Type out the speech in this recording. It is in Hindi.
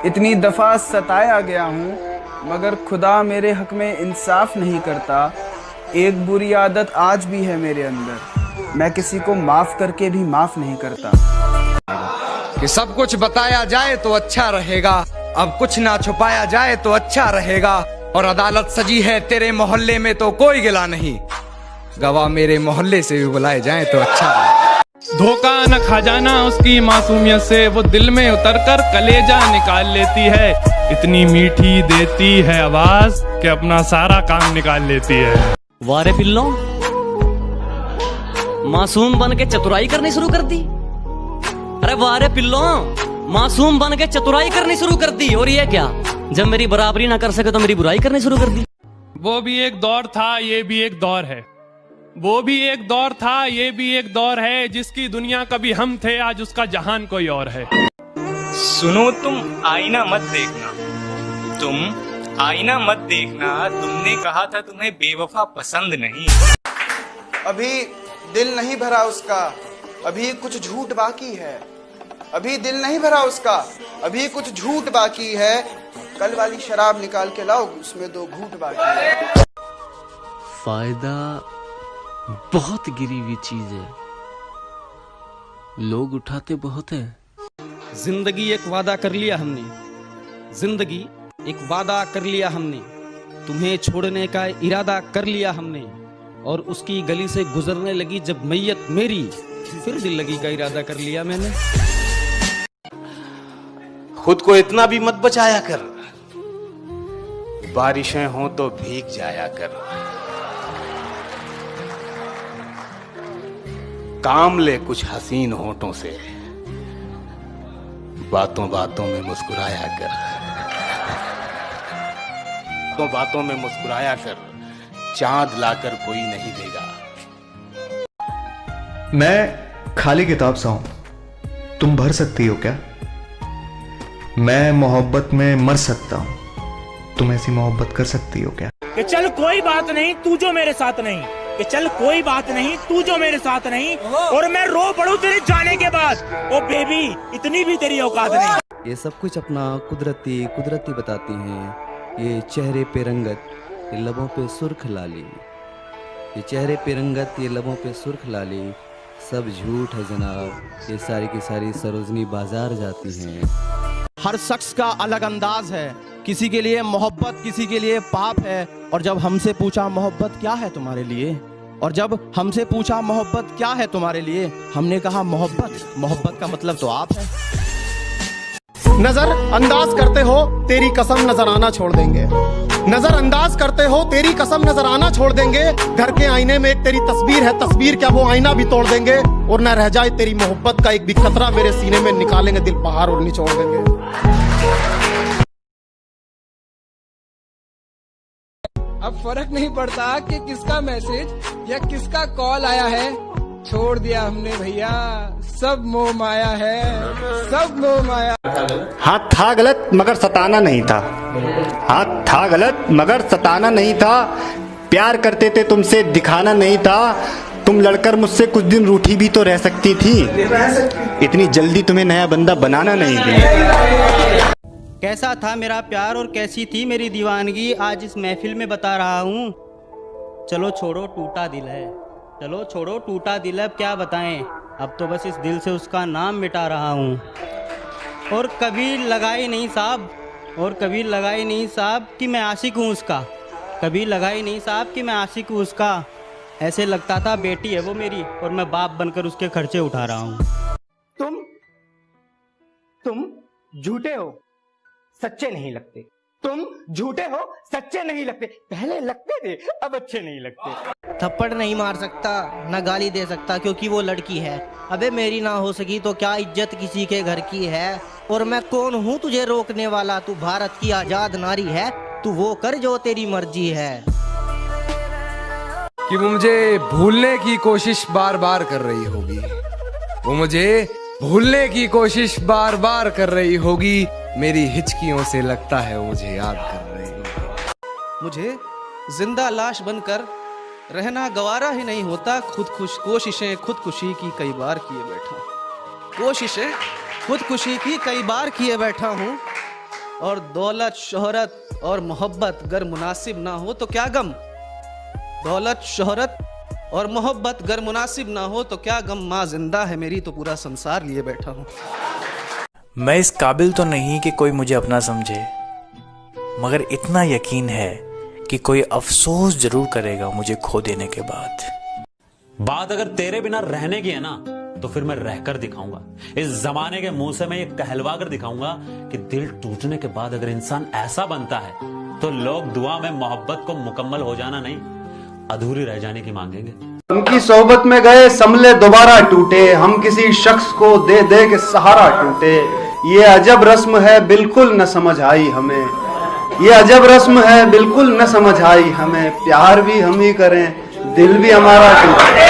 इतनी दफ़ा सताया गया हूँ मगर खुदा मेरे हक में इंसाफ नहीं करता। एक बुरी आदत आज भी है मेरे अंदर, मैं किसी को माफ़ करके भी माफ़ नहीं करता। कि सब कुछ बताया जाए तो अच्छा रहेगा, अब कुछ ना छुपाया जाए तो अच्छा रहेगा। और अदालत सजी है तेरे मोहल्ले में तो कोई गिला नहीं, गवाह मेरे मोहल्ले से भी बुलाए जाए तो अच्छा रहेगा। धोखा न खा जाना उसकी मासूमियत से, वो दिल में उतर कर कलेजा निकाल लेती है। इतनी मीठी देती है आवाज कि अपना सारा काम निकाल लेती है। वारे पिल्लो, मासूम बन के चतुराई करनी शुरू कर दी। अरे वारे पिल्लो, मासूम बन के चतुराई करनी शुरू कर दी। और ये क्या, जब मेरी बराबरी ना कर सके तो मेरी बुराई करनी शुरू कर दी। वो भी एक दौर था, ये भी एक दौर है। वो भी एक दौर था, ये भी एक दौर है। जिसकी दुनिया कभी हम थे, आज उसका जहान कोई और है। सुनो तुम आईना मत देखना, तुम आईना मत देखना। तुमने कहा था तुम्हें बेवफा पसंद नहीं। अभी दिल नहीं भरा उसका, अभी कुछ झूठ बाकी है। अभी दिल नहीं भरा उसका, अभी कुछ झूठ बाकी है। कल वाली शराब निकाल के लाओ, उसमें 2 घूंट बाकी है। फायदा बहुत गिरी हुई चीज है, लोग उठाते बहुत है। जिंदगी एक वादा कर लिया हमने, जिंदगी एक वादा कर लिया हमने। तुम्हें छोड़ने का इरादा कर लिया हमने। और उसकी गली से गुजरने लगी जब मैयत मेरी, फिर दिल लगी का इरादा कर लिया मैंने। खुद को इतना भी मत बचाया कर, बारिशें हों तो भीग जाया कर। काम ले कुछ हसीन होठों से, बातों बातों में मुस्कुराया कर। तो बातों में मुस्कुराया कर, चांद लाकर कोई नहीं देगा। मैं खाली किताब सा हूं, तुम भर सकती हो क्या? मैं मोहब्बत में मर सकता हूं, तुम ऐसी मोहब्बत कर सकती हो क्या? कि चल कोई बात नहीं तू जो मेरे साथ नहीं, कि चल कोई बात नहीं तू जो मेरे साथ नहीं, और मैं रो पड़ूं तेरे जाने के बाद। ओ बेबी, इतनी भी तेरी औकात नहीं। ये सब कुछ अपना कुदरती कुदरती बताती हैं। ये चेहरे पे रंगत, ये लबों पे सुर्ख लाली। ये चेहरे पे रंगत, ये लबों पे सुर्ख लाली, सब झूठ है जनाब। ये सारी की सारी सरोजनी बाजार जाती हैं। हर शख्स का अलग अंदाज है, किसी के लिए मोहब्बत किसी के लिए पाप है। और जब हमसे पूछा मोहब्बत क्या है तुम्हारे लिए, और जब हमसे पूछा मोहब्बत क्या है तुम्हारे लिए, हमने कहा मोहब्बत, मोहब्बत का मतलब तो आप है। नजर अंदाज करते हो तेरी कसम नजर आना छोड़ देंगे। नजर अंदाज करते हो तेरी कसम नजर आना छोड़ देंगे। घर के आईने में एक तेरी तस्वीर है, तस्वीर क्या वो आईना भी तोड़ देंगे। और न रह जाए तेरी मोहब्बत का एक भी कतरा मेरे सीने में, निकालेंगे दिल पहाड़ और निचोड़ देंगे। अब फर्क नहीं पड़ता कि किसका मैसेज या किसका कॉल आया है, छोड़ दिया हमने भैया सब मोह माया है, सब मोह माया। हाँ था गलत मगर सताना नहीं था, हाँ था गलत मगर सताना नहीं था। प्यार करते थे तुमसे दिखाना नहीं था। तुम लड़कर मुझसे कुछ दिन रूठी भी तो रह सकती थी, इतनी जल्दी तुम्हें नया बंदा बनाना नहीं थी। कैसा था मेरा प्यार और कैसी थी मेरी दीवानगी, आज इस महफिल में बता रहा हूँ। चलो छोड़ो टूटा दिल है, चलो छोड़ो टूटा दिल है, अब क्या बताएं। अब तो बस इस दिल से उसका नाम मिटा रहा हूँ। और कभी लगाई नहीं साहब, और कभी लगाई नहीं साहब कि मैं आशिक हूँ उसका, कभी लगाई नहीं साहब कि मैं आशिक हूँ उसका। ऐसे लगता था बेटी है वो मेरी, और मैं बाप बनकर उसके खर्चे उठा रहा हूँ। तुम झूठे हो, सच्चे नहीं लगते। तुम झूठे हो, सच्चे नहीं लगते। पहले लगते थे, अब अच्छे नहीं लगते। थप्पड़ नहीं मार सकता, ना गाली दे सकता क्योंकि वो लड़की है। अबे मेरी ना हो सकी तो क्या इज्जत किसी के घर की है। और मैं कौन हूँ तुझे रोकने वाला, तू भारत की आजाद नारी है, तू वो कर जो तेरी मर्जी है। कि वो मुझे भूलने की कोशिश बार बार कर रही होगी, वो मुझे भूलने की कोशिश बार बार कर रही होगी। मेरी हिचकियों से लगता है वो मुझे याद कर रही होगी। मुझे जिंदा लाश बनकर रहना गवारा ही नहीं होता। कोशिशें खुदकुशी की कई बार किए बैठा हूँ, कोशिशें खुदकुशी की कई बार किए बैठा हूँ। और दौलत शोहरत और मोहब्बत गर मुनासिब ना हो तो क्या गम। दौलत शोहरत और मोहब्बत गर मुनासिब ना हो तो क्या गम। माँ जिंदा है मेरी तो पूरा संसार लिए बैठा हूँ। मैं इस काबिल तो नहीं कि कोई मुझे अपना समझे, मगर इतना यकीन है कि कोई अफसोस जरूर करेगा मुझे खो देने के बाद। बात अगर तेरे बिना रहने की है ना, तो फिर मैं रहकर दिखाऊंगा। इस जमाने के मुंह से मैं ये कहलवा कर दिखाऊंगा कि दिल टूटने के बाद अगर इंसान ऐसा बनता है तो लोग दुआ में मोहब्बत को मुकम्मल हो जाना नहीं, अधूरी रह जाने की मांगेंगे। उनकी सोहबत में गए संभले दोबारा टूटे, हम किसी शख्स को दे दे के सहारा टूटे। ये अजब रस्म है बिल्कुल न समझ आई हमें, ये अजब रस्म है बिल्कुल न समझ आई हमें। प्यार भी हम ही करें, दिल भी हमारा टूटे।